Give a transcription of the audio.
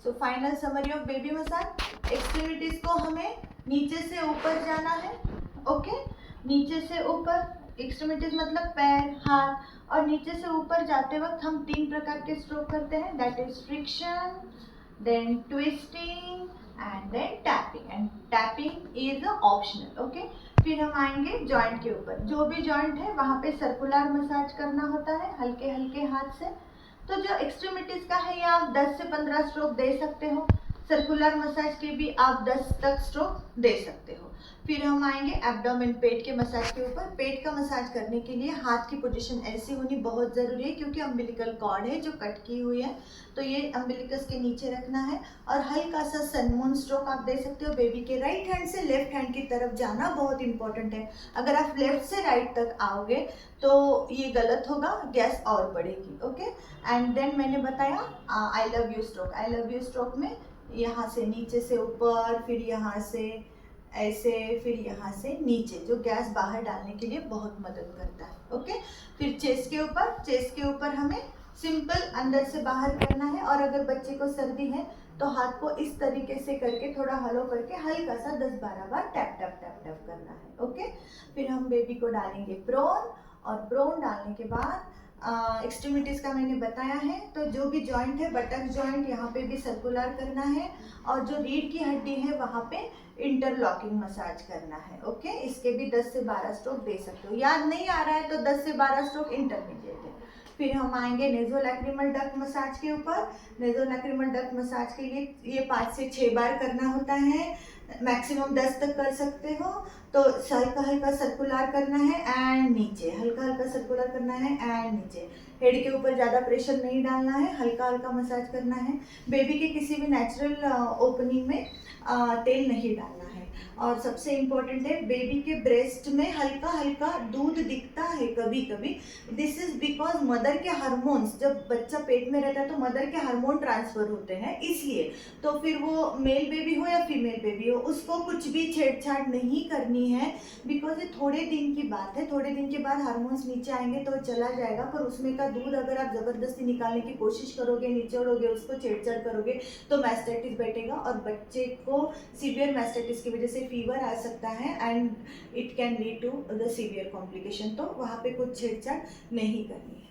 So final summary of baby massage, extremities को हमें नीचे से ऊपर जाना है, ओके, नीचे से ऊपर, एक्सट्रीमिटीज मतलब पैर, हाथ, और नीचे से ऊपर जाते वक्त हम 3 प्रकार के स्ट्रोक करते हैं, that is friction, then twisting and then tapping, and tapping is optional, okay. फिर हम आएंगे जॉइंट के ऊपर, जो भी जॉइंट है वहाँ पे सर्कुलर मसाज करना होता है हल्के हल्के हाथ से। तो जो एक्सट्रीमिटीज का है ये आप 10 से 15 स्ट्रोक दे सकते हो, सर्कुलर मसाज के भी आप 10 तक स्ट्रोक दे सकते हो। फिर हम आएंगे एब्डोमेन, पेट के मसाज के ऊपर। पेट का मसाज करने के लिए हाथ की पोजीशन ऐसी होनी बहुत ज़रूरी है, क्योंकि अम्बिलिकल कॉर्ड है जो कट की हुई है, तो ये अम्बिलिकस के नीचे रखना है। और हल्का सा सनमून स्ट्रोक आप दे सकते हो। बेबी के राइट हैंड से लेफ्ट हैंड की तरफ जाना बहुत इंपॉर्टेंट है। अगर आप लेफ्ट से राइट तक आओगे तो ये गलत होगा, गैस और बढ़ेगी, ओके। एंड देन मैंने बताया I love you stroke. I love you stroke में यहाँ से नीचे से ऊपर, फिर यहाँ से ऐसे, फिर यहाँ से नीचे, जो गैस बाहर डालने के लिए बहुत मदद करता है, ओके। फिर चेस्ट के ऊपर, चेस्ट के ऊपर हमें सिंपल अंदर से बाहर करना है। और अगर बच्चे को सर्दी है तो हाथ को इस तरीके से करके थोड़ा हलो करके हल्का सा 10-12 बार टैप टैप टैप टैप करना है, ओके। फिर हम बेबी को डालेंगे प्रोन, और प्रोन डालने के बाद एक्सट्रीमिटीज़ का मैंने बताया है। तो जो भी जॉइंट है, बटक जॉइंट, यहाँ पे भी सर्कुलर करना है, और जो रीढ़ की हड्डी है वहाँ पे इंटरलॉकिंग मसाज करना है, ओके। इसके भी 10 से 12 स्ट्रोक दे सकते हो। याद नहीं आ रहा है तो 10 से 12 स्ट्रोक इंटरमीडिएट है। फिर हम आएंगे नेज़ोलैक्रिमल डक्ट मसाज के ऊपर। नेज़ोलैक्रिमल डक्ट मसाज के लिए ये 5 से 6 बार करना होता है, मैक्सिमम 10 तक कर सकते हो। तो हल्का हल्का सर्कुलर करना है एंड नीचे, हल्का हल्का सर्कुलर करना है एंड नीचे। हेड के ऊपर ज़्यादा प्रेशर नहीं डालना है, हल्का हल्का मसाज करना है। बेबी के किसी भी नेचुरल ओपनिंग में तेल नहीं डालना है। और सबसे इम्पोर्टेंट है, बेबी के ब्रेस्ट में हल्का हल्का दूध दिखता है कभी कभी, दिस इज बिकॉज मदर के हार्मोन्स, जब बच्चा पेट में रहता है तो मदर के हार्मोन ट्रांसफर होते हैं, इसलिए। तो फिर वो मेल बेबी हो या फीमेल बेबी हो, उसको कुछ भी छेड़छाड़ नहीं करनी है, बिकॉज ये थोड़े दिन की बात है। थोड़े दिन के बाद हार्मोन्स नीचे आएंगे तो चला जाएगा, पर उसमें का दूध अगर आप जबरदस्ती निकालने की कोशिश करोगे, निचोड़ोगे, उसको छेड़छाड़ करोगे, तो मैस्टाइटिस बैठेगा और बच्चे को सीवियर मैस्टाइटिस की वजह से फीवर आ सकता है, and it can lead to the severe complication. तो वहाँ पे कुछ छेड़छाड़ नहीं करनी है।